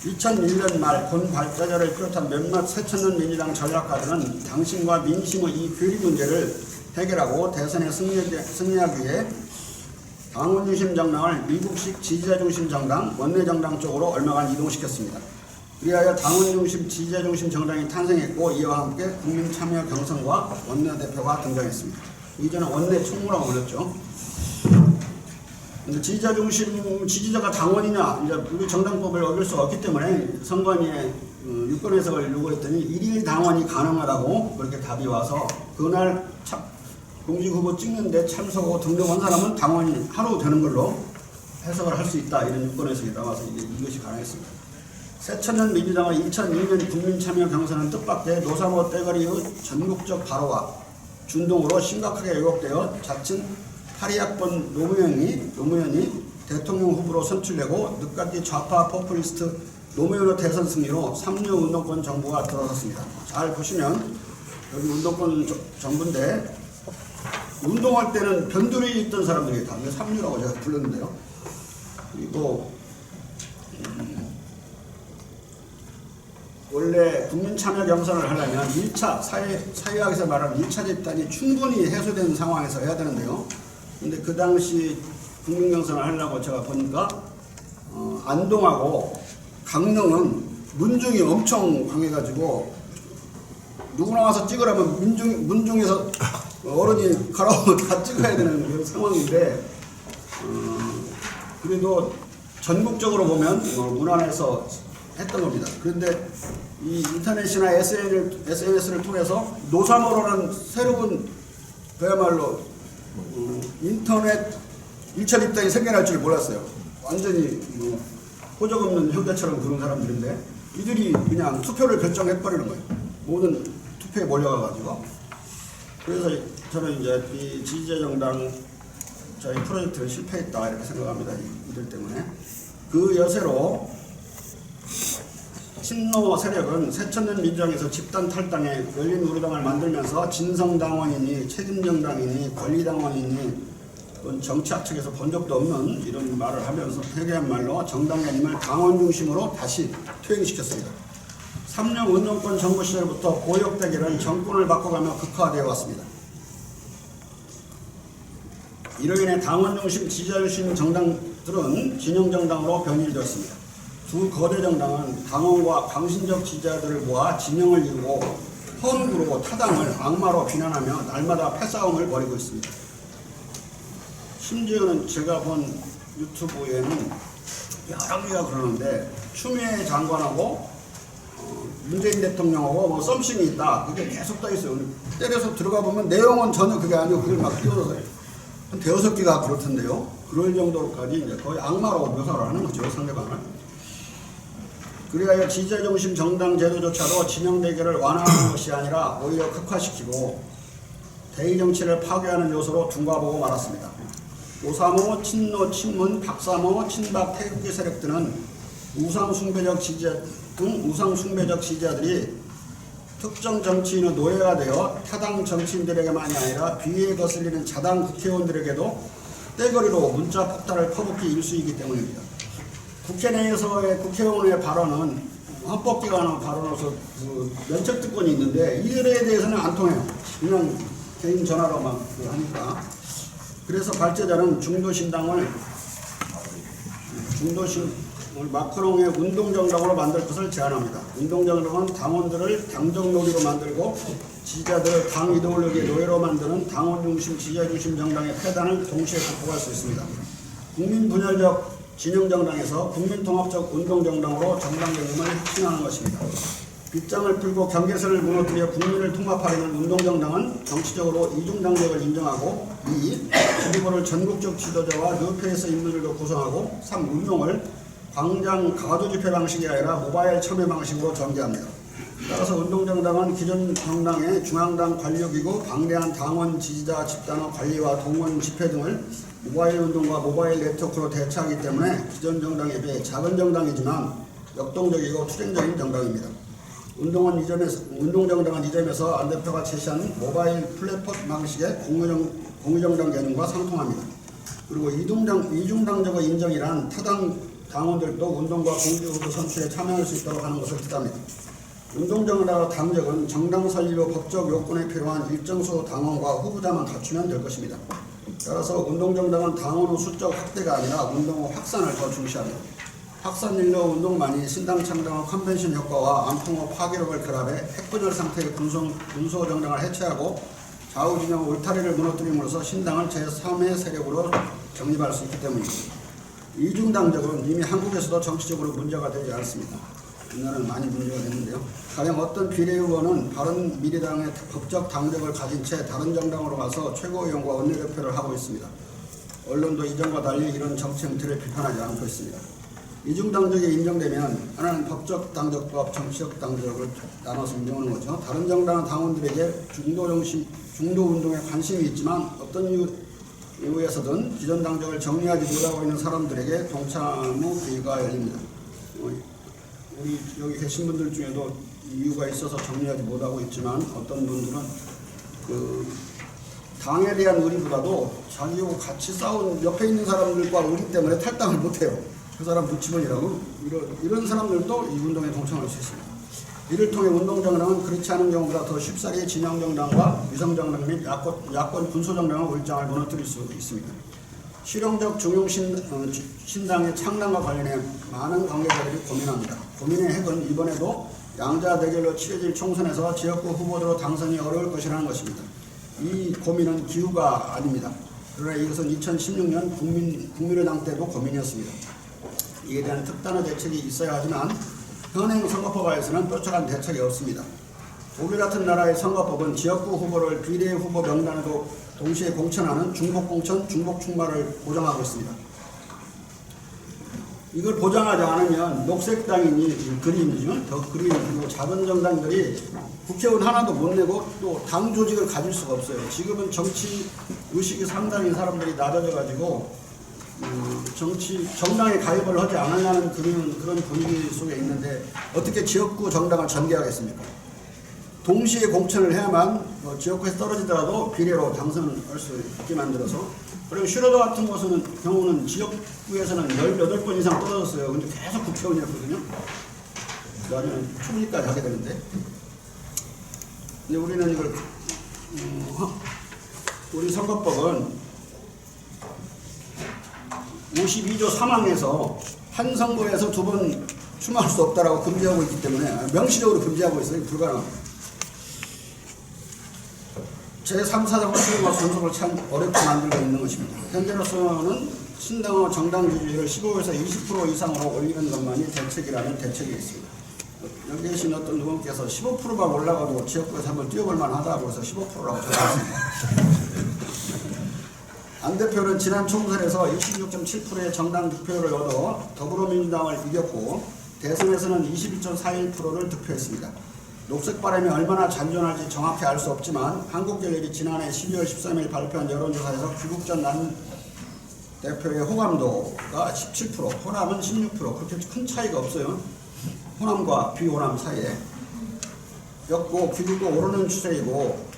2001년 말 본 발자자를 비롯한 몇몇 새천년 민주당 전략가들은 당신과 민심의 이 괴리 문제를 해결하고 대선에 승리하기 위해 당원 중심 정당을 미국식 지지자 중심 정당, 원내 정당 쪽으로 얼마간 이동시켰습니다. 그리하여 당원 중심 지지자 중심 정당이 탄생했고, 이와 함께 국민 참여 경선과 원내대표가 등장했습니다. 이전에 원내 총무라고 불렸죠. 근데 지지자 중심, 지지자가 당원이냐, 이제 우리 정당법을 어길 수가 없기 때문에 선관위에 유권 해석을 요구했더니 일일 당원이 가능하다고 그렇게 답이 와서, 그날 공직 후보 찍는데 참석하고 등록한 사람은 당원이 하루 되는 걸로 해석을 할 수 있다, 이런 유권 해석이 나와서 이것이 가능했습니다. 새천년 민주당의 2002년 국민참여 경선은 뜻밖의 노사모 떼거리의 전국적 발호와 준동으로 심각하게 왜곡되어 자칭 82학번 노무현이 대통령 후보로 선출되고 늦깎이 좌파 포퓰리스트 노무현의 대선 승리로 3류 운동권 정부가 들어섰습니다. 잘 보시면 여기 운동권 정부인데, 운동할 때는 변두리에 있던 사람들이 다 3류라고 제가 불렀는데요. 그리고 원래 국민참여 경선을 하려면 1차 사회학에서 말하는 1차 집단이 충분히 해소된 상황에서 해야 되는데요. 근데 그 당시 국민경선을 하려고 제가 보니까 안동하고 강릉은 문중이 엄청 강해가지고 누구나 와서 찍으라면 문중에서 어른이 가라고 다 찍어야 되는 그런 상황인데, 그래도 전국적으로 보면 문안에서 했던 겁니다. 그런데 이 인터넷이나 SNS를 통해서 노사모라는 새로운, 그야말로 인터넷 1차 입당이 생겨날 줄 몰랐어요. 완전히 호적 없는 형제처럼 그런 사람들인데, 이들이 그냥 투표를 결정해버리는 거예요. 모든 투표에 몰려가가지고. 그래서 저는 이제 이 지지자 정당 저희 프로젝트는 실패했다, 이렇게 생각합니다. 이들 때문에. 그 여세로 친노 세력은 새천년 민주당에서 집단 탈당해 열린우리당을 만들면서 진성당원이니 책임정당이니 권리당원이니 정치학측에서 본 적도 없는 이런 말을 하면서 회개한 말로 정당개념을 당원 중심으로 다시 퇴행시켰습니다. 3년 운동권 정부 시절부터 고역 대결은 정권을 바꿔가며 극화되어 왔습니다. 이로 인해 당원 중심 지지자 중심 정당들은 진영 정당으로 변질되었습니다. 두 거대 정당은 당원과 광신적 지지자들을 모아 진영을 이루고 헌구로 타당을 악마로 비난하며 날마다 패싸움을 벌이고 있습니다. 심지어는 제가 본 유튜브에는 여러 개가 그러는데 추미애 장관하고 문재인 대통령하고 뭐 썸씽이 있다. 그게 계속 떠 있어요. 때려서 들어가 보면 내용은 전혀 그게 아니고 그걸 막 띄워서 한 대여섯 개가 그렇던데요. 그럴 정도로까지 이제 거의 악마로 묘사를 하는 거죠, 상대방을. 그리하여 지지자 중심 정당 제도조차도 진영 대결을 완화하는 것이 아니라 오히려 극화시키고 대의 정치를 파괴하는 요소로 둔갑하고 말았습니다. 오사모, 친노, 친문, 박사모, 친박, 태극기 세력 등은 우상숭배적 지지자들이 특정 정치인의 노예가 되어 타당 정치인들에게만이 아니라 비위에 거슬리는 자당 국회의원들에게도 떼거리로 문자 폭탄을 퍼붓기 일쑤이기 때문입니다. 국회 내에서의 국회의원의 발언은 헌법기관의 발언으로서 면책특권이 있는데 이들에 대해서는 안 통해요. 그냥 개인 전화로만 하니까. 그래서 발제자는 중도신당을 마크롱의 운동정당으로 만들 것을 제안합니다. 운동정당은 당원들을 당정놀이로 만들고 지지자들을 당 이데올로기의 노예로 만드는 당원 중심, 지지자 중심 정당의 폐단을 동시에 극복할 수 있습니다. 국민 분열적 진영정당에서 국민통합적 운동정당으로 정당 개념을 혁신하는 것입니다. 빗장을 풀고 경계선을 무너뜨려 국민을 통합하려는 운동정당은 정치적으로 이중당적을 인정하고 2. 지도부를 전국적 지도자와 뉴페이스 인물들로 구성하고 3. 운동을 광장 가두집회 방식이 아니라 모바일 참여 방식으로 전개합니다. 따라서 운동정당은 기존 정당의 중앙당 관료기구, 방대한 당원 지지자 집단의 관리와 동원 집회 등을 모바일 운동과 모바일 네트워크로 대처하기 때문에 기존 정당에 비해 작은 정당이지만 역동적이고 투쟁적인 정당입니다. 운동정당은 이 점에서 안 대표가 제시한 모바일 플랫폼 방식의 공유정당 개념과 상통합니다. 그리고 이중당적의 인정이란 타당 당원들도 운동과 공개후보 선출에 참여할 수 있도록 하는 것을 뜻합니다. 운동정당과 당적은 정당 설립의 법적 요건에 필요한 일정수 당원과 후보자만 갖추면 될 것입니다. 따라서 운동정당은 당원의 수적 확대가 아니라 운동의 확산을 더 중시합니다. 확산일로 운동만이 신당 창당의 컨벤션 효과와 안통의 파괴력을 결합해 핵분열 상태의 군소정당을 해체하고 좌우진영 울타리를 무너뜨림으로써 신당을 제3의 세력으로 정립할 수 있기 때문입니다. 이중당적은 이미 한국에서도 정치적으로 문제가 되지 않습니다. 옛날에는 많이 문제가 됐는데요. 가령 어떤 비례의원은 바른미래당의 법적 당적을 가진 채 다른 정당으로 가서 최고위원과 원내대표를 하고 있습니다. 언론도 이전과 달리 이런 정치 행태를 비판하지 않고 있습니다. 이중당적이 인정되면 하나는 법적 당적과 정치적 당적을 나눠서 인정하는 거죠. 다른 정당 당원들에게 중도운동에 관심이 있지만 어떤 이유에서든 기존 당적을 정리하지 못하고 있는 사람들에게 동참의 기회가 열립니다. 우리 여기 계신 분들 중에도 이유가 있어서 정리하지 못하고 있지만 어떤 분들은 그 당에 대한 의리보다도 자기하고 같이 싸운 옆에 있는 사람들과 의리 때문에 탈당을 못해요. 그 사람 무치원이라고 이런 사람들도 이 운동에 동참할 수 있습니다. 이를 통해 운동정당은 그렇지 않은 경우보다 더 쉽사리 진영정당과 위성정당 및 야권 군소정당의 울장을 무너뜨릴 수 있습니다. 실용적 중용신당의 창당과 관련해 많은 관계자들이 고민합니다. 고민의 핵은 이번에도 양자 대결로 치러질 총선에서 지역구 후보로 당선이 어려울 것이라는 것입니다. 이 고민은 기우가 아닙니다. 그러나 이것은 2016년 국민의당 때도 고민이었습니다. 이에 대한 특단의 대책이 있어야 하지만 현행 선거법에서는 뾰족한 대책이 없습니다. 독일 같은 나라의 선거법은 지역구 후보를 비례 후보 명단에도 동시에 공천하는 중복공천, 중복출마를 보장하고 있습니다. 이걸 보장하지 않으면 녹색당이니 그린이죠. 더 그린이고 작은 정당들이 국회의원 하나도 못 내고 또 당 조직을 가질 수가 없어요. 지금은 정치 의식이 상당히 사람들이 낮아져가지고 정당에 가입을 하지 않으려는 그런 분위기 속에 있는데 어떻게 지역구 정당을 전개하겠습니까? 동시에 공천을 해야만 지역구에서 떨어지더라도 비례로 당선을 할 수 있게 만들어서 그리고 슈러더 같은 경우는 지역구에서는 18번 이상 떨어졌어요. 근데 계속 국회의원이었거든요. 나중에 총리까지 하게 되는데 근데 우리는 이걸 우리 선거법은 52조 3항에서 한 선거에서 두 번 출마할 수 없다라고 금지하고 있기 때문에 명시적으로 금지하고 있어요. 불가능합니다. 제3사당의 수용과 존속을 참 어렵게 만들고 있는 것입니다. 현재로서는 신당의 정당 지지율을 15에서 20% 이상으로 올리는 것만이 대책이라는 대책이 있습니다. 여기 계신 어떤 누군께서 15%만 올라가도 지역구에서 한번 뛰어볼 만하다고 해서 15%라고 적었습니다. 안 대표는 지난 총선에서 26.7%의 정당 득표를 얻어 더불어민주당을 이겼고 대선에서는 21.41%를 득표했습니다. 녹색바람이 얼마나 잔존할지 정확히 알 수 없지만 한국갤럽이 지난해 12월 13일 발표한 여론조사에서 귀국전 난 대표의 호감도가 17%, 호남은 16%, 그렇게 큰 차이가 없어요. 호남과 비호남 사이에 였고 귀국도 오르는 추세이고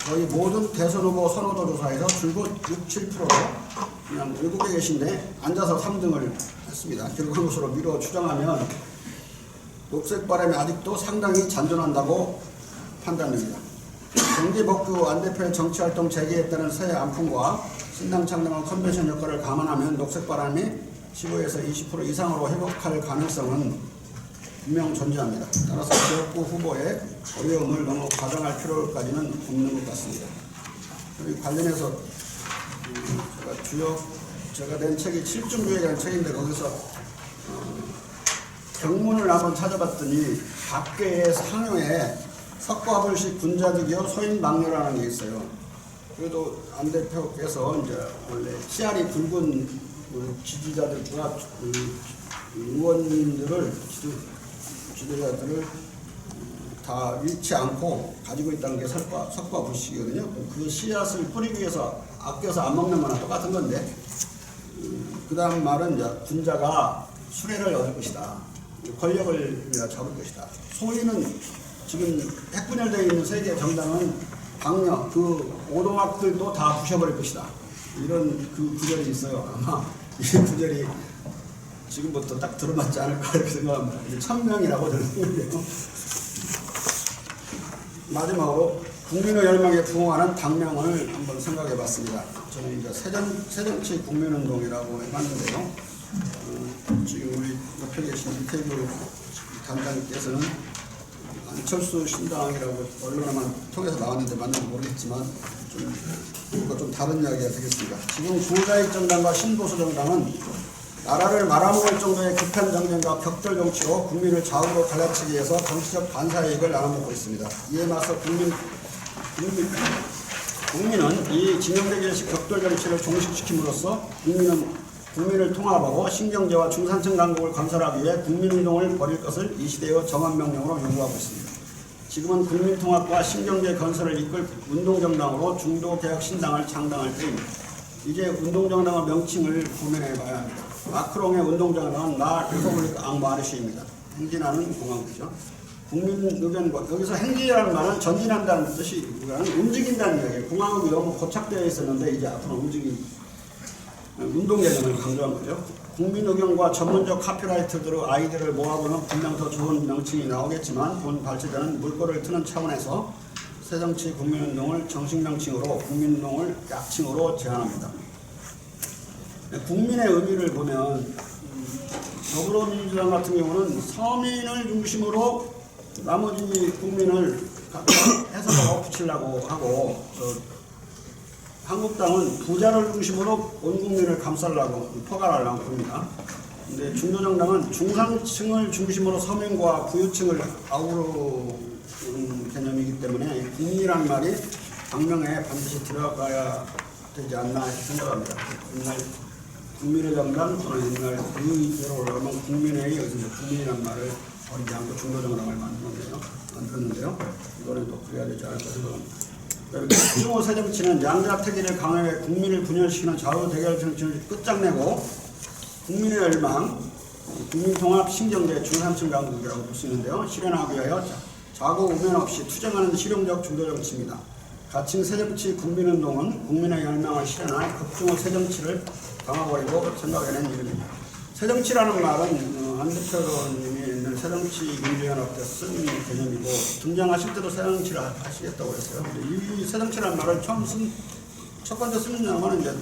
거의 모든 대선 후보 선호도 조사에서 줄곧 6, 7%로 그냥 외국에 계신데 앉아서 3등을 했습니다. 결국은 것으로 미뤄 추정하면 녹색바람이 아직도 상당히 잔존한다고 판단됩니다. 경기복구 안 대표의 정치활동 재개했다는 새 안풍과 신당 창당의 컨벤션 효과를 감안하면 녹색바람이 15에서 20% 이상으로 회복할 가능성은 분명 존재합니다. 따라서 지역구 후보의 어려움을 너무 과장할 필요까지는 없는 것 같습니다. 여기 관련해서 제가 낸 책이 7중교회라는 책인데 거기서 경문을 한번 찾아봤더니 밖에 상효에 석가불식 군자득이요 소인망녀라는 게 있어요. 그래도 안 대표께서 이제 원래 씨알이 굵은 지지자들과 의원님들을 지도자들을 다 잃지 않고 가지고 있다는 게 석가불식이거든요. 그 씨앗을 뿌리기 위해서 아껴서 안 먹는 거나 똑같은 건데 그 다음 말은 이제 군자가 수레를 얻을 것이다. 권력을 잡을 것이다. 소위는 지금 핵분열되어 있는 세계 정당은 당력, 그 오동학들도 다 부셔버릴 것이다. 이런 그 구절이 있어요. 아마 이 구절이 지금부터 딱 들어맞지 않을까 이렇게 생각합니다. 1000명이라고 들었는데요. 마지막으로 국민의 열망에 부응하는 당명을 한번 생각해 봤습니다. 저는 이제 새정치 국민운동이라고 해봤는데요. 지금 우리 옆에 계신 이태규 단장님께서는 안철수 신당이라고 언론에만 통해서 나왔는데 맞는지 모르겠지만 좀 다른 이야기가 되겠습니다. 지금 구자익 정당과 신보수 정당은 나라를 말아먹을 정도의 급한 정쟁과 격돌 정치로 국민을 좌우로 갈라치기 위해서 정치적 반사이익을 나눠먹고 있습니다. 이에 맞서 국민은 이 진영대결식 격돌 정치를 종식시킴으로써 국민을 통합하고 신경제와 중산층 강국을 건설하기 위해 국민운동을 벌일 것을 이 시대의 정한명령으로 요구하고 있습니다. 지금은 국민통합과 신경제 건설을 이끌 운동정당으로 중도개혁신당을 창당할 때입니다. 이제 운동정당의 명칭을 고민해 봐야 합니다. 마크롱의 운동정당은 라 리퍼블릭 앙마르시입니다. 행진하는 공화국이죠. 국민 의견과 여기서 행진이라는 말은 전진한다는 뜻이 움직인다는 이야기예요. 공화국이 너무 고착되어 있었는데 이제 앞으로 운동 개념을 강조한 거죠. 국민 의견과 전문적 카피라이터들의 아이디어를 모아보면 분명 더 좋은 명칭이 나오겠지만 본 발제자는 물꼬를 트는 차원에서 새정치 국민운동을 정식 명칭으로 국민운동을 약칭으로 제안합니다. 국민의 의미를 보면 더불어민주당 같은 경우는 서민을 중심으로 나머지 국민을 해석을 엎붙이려고 하고 한국당은 부자를 중심으로 온 국민을 감싸려고 포괄하려고 합니다. 근데 중도정당은 중산층을 중심으로 서민과 부유층을 아우르는 개념이기 때문에 국민이라는 말이 당명에 반드시 들어가야 되지 않나 생각합니다. 옛날 국민의 정당 또는 옛날 그 이대로 올라가면 국민회의 여기서 국민이라는 말을 버리지 않고 중도정당을 만들었는데요. 이거는 또 그래야 되지 않을까 생각합니다. 추모 새정치는 양자택일을 강화해 국민을 분열시키는 좌우대결 정치를 끝장내고 국민의 열망, 국민통합, 신경제, 중산층 강국이라고 볼 수 있는데요. 실현하기 위하여 좌고 우면 없이 투쟁하는 실용적 중도정치입니다. 가칭 새정치 국민운동은 국민의 열망을 실현할 극중의 새정치를 담아버리고 생각해낸 이름입니다. 새정치라는 말은 안 대표님이 있는 새정치민주연합 때 쓴 개념이고 등장하실 때도 새정치를 하시겠다고 했어요. 근데 이 새정치라는 말을 첫 번째 쓰는 양반은 이제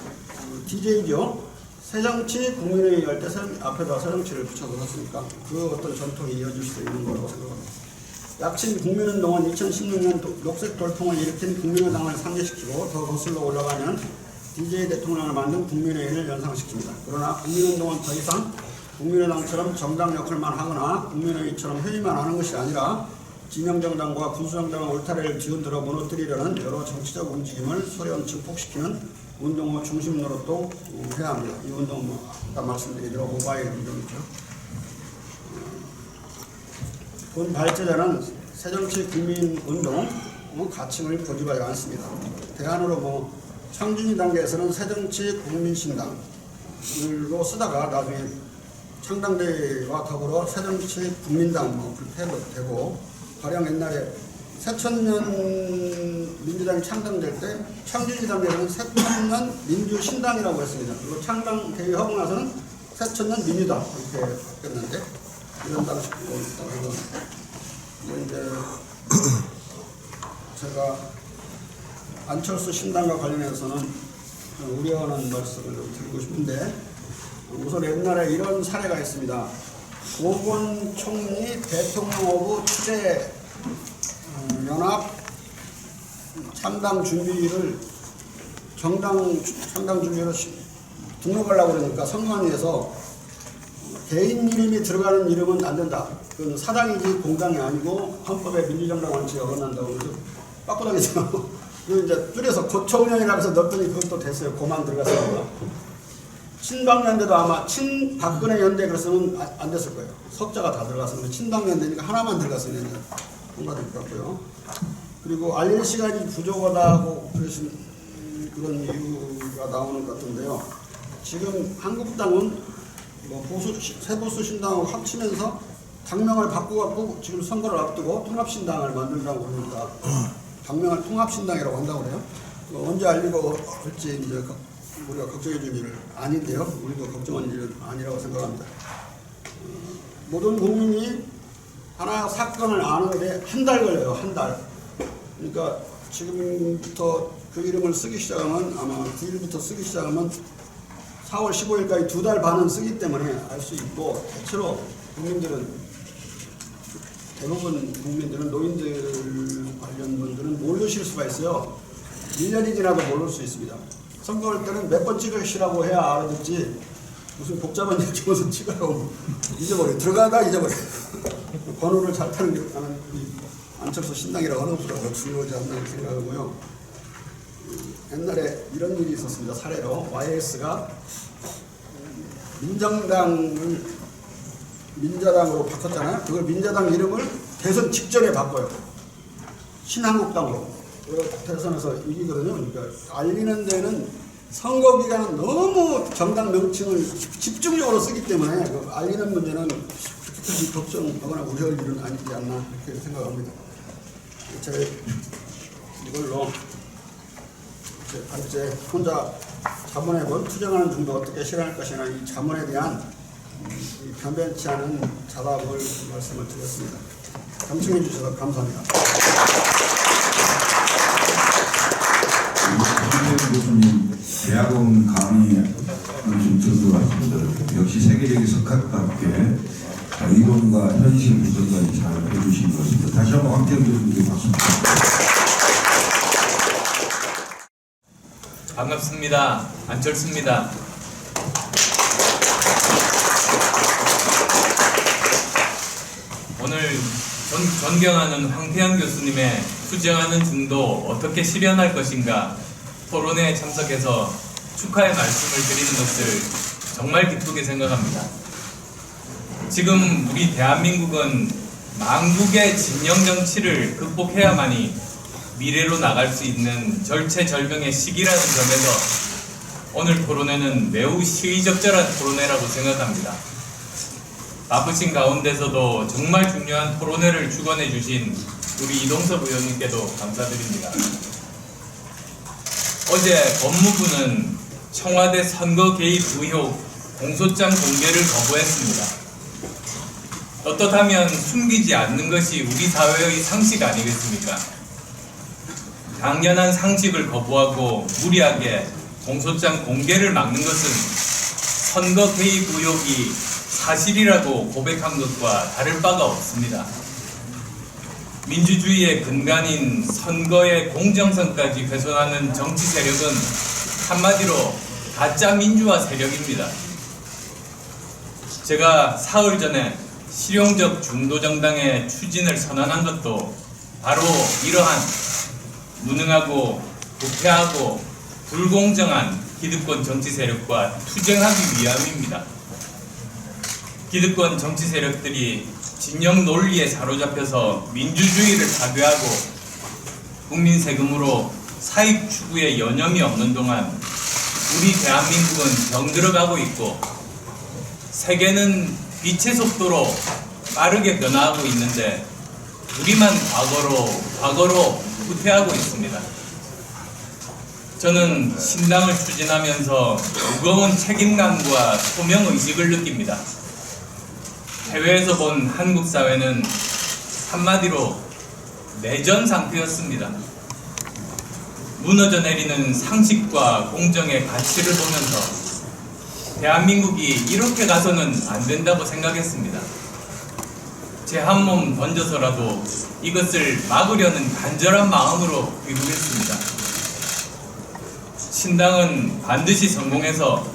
DJ죠. 새정치 국민회의 할 때 앞에다 새정치를 붙여놓았으니까 그 어떤 전통이 이어질 수 있는 거라고 생각합니다. 약친 국민운동은 2016년 녹색 돌풍을 일으킨 국민의당을 상기시키고 더 거슬러 올라가면 DJ 대통령을 만든 국민회의를 연상시킵니다. 그러나 국민운동은 더 이상 국민의당처럼 정당 역할만 하거나 국민회의처럼 회의만 하는 것이 아니라 진영정당과 군수정당의 울타리를 뒤흔들어 무너뜨리려는 여러 정치적 움직임을 소련 증폭시키는 운동의 중심 노릇도 해야 합니다. 이 운동은 아까 말씀드린 대로 모바일 운동이죠. 본 발제자는 새정치 국민운동 가칭을 고집하지 않습니다. 대안으로 창준이 단계에서는 새정치 국민신당으로 쓰다가 나중에 창당대회와 더불어 새정치 국민당 그렇게 해도 되고, 가령 옛날에 새천년 민주당이 창당될 때 창준이 단계에서는 새천년 민주신당이라고 했습니다. 그리고 창당대회하고 나서는 새천년 민주당 이렇게 바뀌었는데, 이런 방식으로 이제 제가 안철수 신당과 관련해서는 우려하는 말씀을 드리고 싶은데, 우선 옛날에 이런 사례가 있습니다. 오건 총리 대통령 후보 추대 연합 창당 준비를 정당 창당 준비로 등록하려고 그러니까 선관위에서 개인 이름이 들어가는 이름은 안 된다. 그건 사당이지 공당이 아니고 헌법의 민주정당 원칙에 어긋난다고 그래서 빡빡하겠죠. 그리고 이제 줄여서 고총련이라고 해서 넣었더니 그것도 됐어요. 고만 들어갔으니까. 친박연대도 아마 친박근혜 연대 그랬으면 안 됐을 거예요. 석자가 다 들어갔으면 친박연대니까 하나만 들어갔으면 통과될 것 같고요. 그리고 알릴 시간이 부족하다고 그러신 그런 이유가 나오는 것 같은데요. 지금 한국당은 새보수 신당하고 합치면서 당명을 바꾸고 지금 선거를 앞두고 통합신당을 만든다고 그러니까 당명을 통합신당이라고 한다고 그래요. 언제 알리고 할지 이제 우리가 걱정해 줄 일은 아닌데요. 우리도 걱정할 일은 아니라고 생각합니다. 모든 국민이 하나 사건을 아는데 한 달 걸려요. 한 달. 그러니까 지금부터 그 이름을 쓰기 시작하면 아마 9일부터 쓰기 시작하면 4월 15일까지 2달 반은 쓰기 때문에 알 수 있고, 대체로 대부분 국민들은 노인들 관련 분들은 모르실 수가 있어요. 1년이 지나도 모를 수 있습니다. 선거할 때는 몇 번 찍으시라고 해야 알아듣지 무슨 복잡한 일 찍어서 찍으라고 잊어버려요. 들어가다 잊어버려요. 번호를 잘 타는 게 나는 안철수 신당이라고 하는 것보다 중요하지 않나 생각하고요. 옛날에 이런 일이 있었습니다. 사례로 YS가 민자당으로 바꿨잖아요. 그걸 민자당 이름을 대선 직전에 바꿔요. 신한국당으로. 대선에서 이기거든요. 그러니까 알리는 데는 선거 기간은 너무 정당 명칭을 집중적으로 쓰기 때문에 그 알리는 문제는 그렇게까지 걱정하거나 우려할 일은 아니지 않나 그렇게 생각합니다. 제가 이걸로 발제 혼자 자문해본 투쟁하는 중도 어떻게 실현할 것이나 이 자문에 대한 변변치 않은 자답을 말씀을 드렸습니다. 경청해 주셔서 감사합니다.
교수님 대학원 강의를 좀 들고 왔습니다. 역시 세계적인 석학답게 이론과 현실 분석까지 잘 해주신 것 같습니다. 다시 한번 황태영 교수님께 박수 부탁드립니다.
반갑습니다. 안철수입니다. 오늘 존경하는 황태영 교수님의 투쟁하는 중도 어떻게 실현할 것인가 토론회에 참석해서 축하의 말씀을 드리는 것을 정말 기쁘게 생각합니다. 지금 우리 대한민국은 망국의 진영 정치를 극복해야만이 미래로 나갈 수 있는 절체절명의 시기라는 점에서 오늘 토론회는 매우 시의적절한 토론회라고 생각합니다. 바쁘신 가운데서도 정말 중요한 토론회를 주관해 주신 우리 이동섭 의원님께도 감사드립니다. 어제 법무부는 청와대 선거 개입 의혹 공소장 공개를 거부했습니다. 떳떳하면 숨기지 않는 것이 우리 사회의 상식 아니겠습니까? 당연한 상식을 거부하고 무리하게 공소장 공개를 막는 것은 선거 개입 의혹이 사실이라고 고백한 것과 다를 바가 없습니다. 민주주의의 근간인 선거의 공정성까지 훼손하는 정치 세력은 한마디로 가짜 민주화 세력입니다. 제가 사흘 전에 실용적 중도정당의 추진을 선언한 것도 바로 이러한 무능하고 부패하고 불공정한 기득권 정치 세력과 투쟁하기 위함입니다. 기득권 정치 세력들이 진영 논리에 사로잡혀서 민주주의를 파괴하고 국민 세금으로 사익 추구에 여념이 없는 동안 우리 대한민국은 병들어가고 있고 세계는 빛의 속도로 빠르게 변화하고 있는데 우리만 과거로 후퇴하고 있습니다. 저는 신당을 추진하면서 무거운 책임감과 소명의식을 느낍니다. 해외에서 본 한국 사회는 한마디로 내전 상태였습니다. 무너져 내리는 상식과 공정의 가치를 보면서 대한민국이 이렇게 가서는 안 된다고 생각했습니다. 제 한 몸 던져서라도 이것을 막으려는 간절한 마음으로 귀국했습니다. 신당은 반드시 성공해서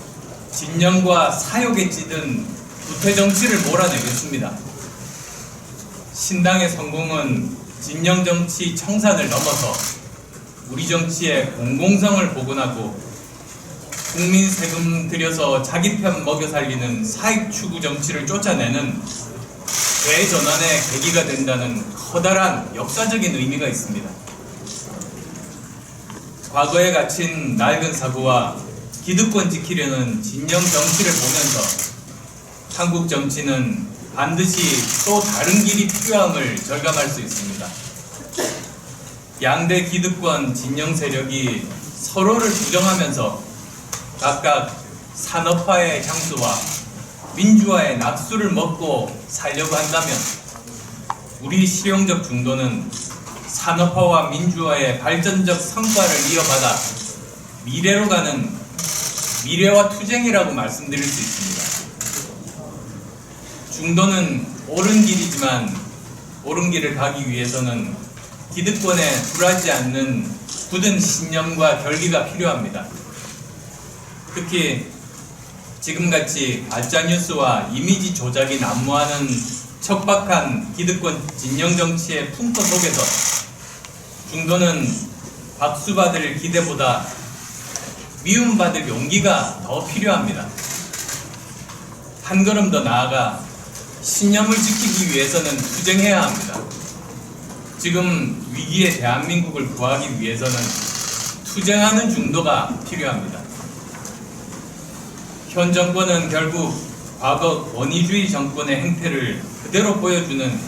진영과 사욕에 찌든 부패 정치를 몰아내겠습니다. 신당의 성공은 진영 정치 청산을 넘어서 우리 정치의 공공성을 복원하고 국민 세금 들여서 자기 편 먹여 살리는 사익 추구 정치를 쫓아내는 대전환의 계기가 된다는 커다란 역사적인 의미가 있습니다. 과거에 갇힌 낡은 사고와 기득권 지키려는 진영 정치를 보면서 한국 정치는 반드시 또 다른 길이 필요함을 절감할 수 있습니다. 양대 기득권 진영 세력이 서로를 부정하면서 각각 산업화의 향수와 민주화의 낙수를 먹고 살려고 한다면 우리 실용적 중도는 산업화와 민주화의 발전적 성과를 이어받아 미래로 가는 미래와 투쟁이라고 말씀드릴 수 있습니다. 중도는 옳은 길이지만 옳은 길을 가기 위해서는 기득권에 굴하지 않는 굳은 신념과 결기가 필요합니다. 특히 지금같이 가짜뉴스와 이미지 조작이 난무하는 척박한 기득권 진영 정치의 풍토 속에서 중도는 박수받을 기대보다 미움받을 용기가 더 필요합니다. 한 걸음 더 나아가 신념을 지키기 위해서는 투쟁해야 합니다. 지금 위기의 대한민국을 구하기 위해서는 투쟁하는 중도가 필요합니다. 현 정권은 결국 과거 권위주의 정권의 행태를 그대로 보여주는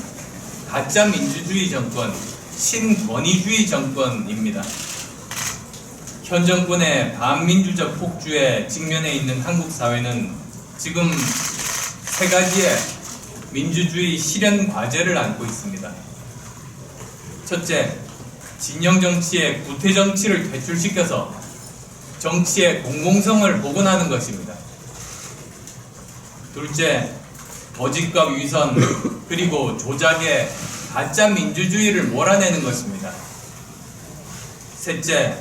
가짜 민주주의 정권, 신권위주의 정권입니다. 현 정권의 반민주적 폭주에 직면해 있는 한국 사회는 지금 세 가지의 민주주의 실현 과제를 안고 있습니다. 첫째, 진영 정치의 구태 정치를 퇴출시켜서 정치의 공공성을 복원하는 것입니다. 둘째, 거짓과 위선 그리고 조작의 가짜 민주주의를 몰아내는 것입니다. 셋째,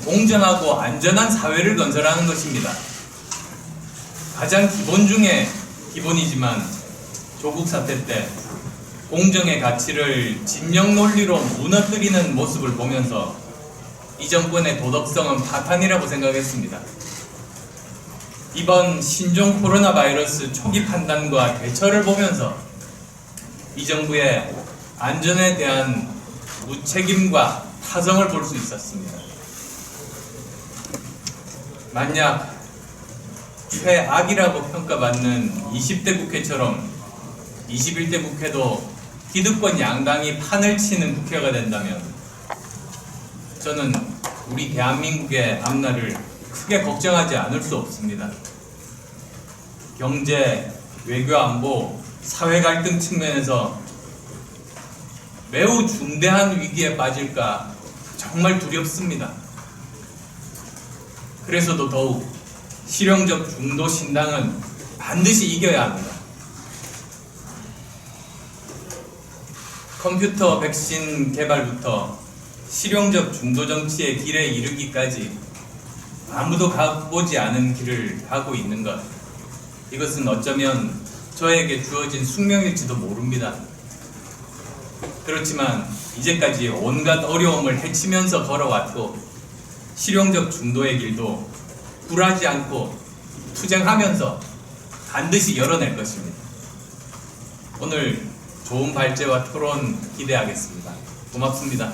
공정하고 안전한 사회를 건설하는 것입니다. 가장 기본 중에 기본이지만 조국 사태 때 공정의 가치를 진영 논리로 무너뜨리는 모습을 보면서 이 정권의 도덕성은 파탄이라고 생각했습니다. 이번 신종 코로나 바이러스 초기 판단과 대처를 보면서 이 정부의 안전에 대한 무책임과 타성을 볼 수 있었습니다. 만약 최악이라고 평가받는 20대 국회처럼 21대 국회도 기득권 양당이 판을 치는 국회가 된다면 저는 우리 대한민국의 앞날을 크게 걱정하지 않을 수 없습니다. 경제, 외교 안보, 사회 갈등 측면에서 매우 중대한 위기에 빠질까 정말 두렵습니다. 그래서도 더욱 실용적 중도 신당은 반드시 이겨야 합니다. 컴퓨터 백신 개발부터 실용적 중도 정치의 길에 이르기까지 아무도 가보지 않은 길을 가고 있는 것, 이것은 어쩌면 저에게 주어진 숙명일지도 모릅니다. 그렇지만 이제까지 온갖 어려움을 헤치면서 걸어왔고, 실용적 중도의 길도 굴하지 않고 투쟁하면서 반드시 열어낼 것입니다. 오늘 좋은 발제와 토론 기대하겠습니다. 고맙습니다.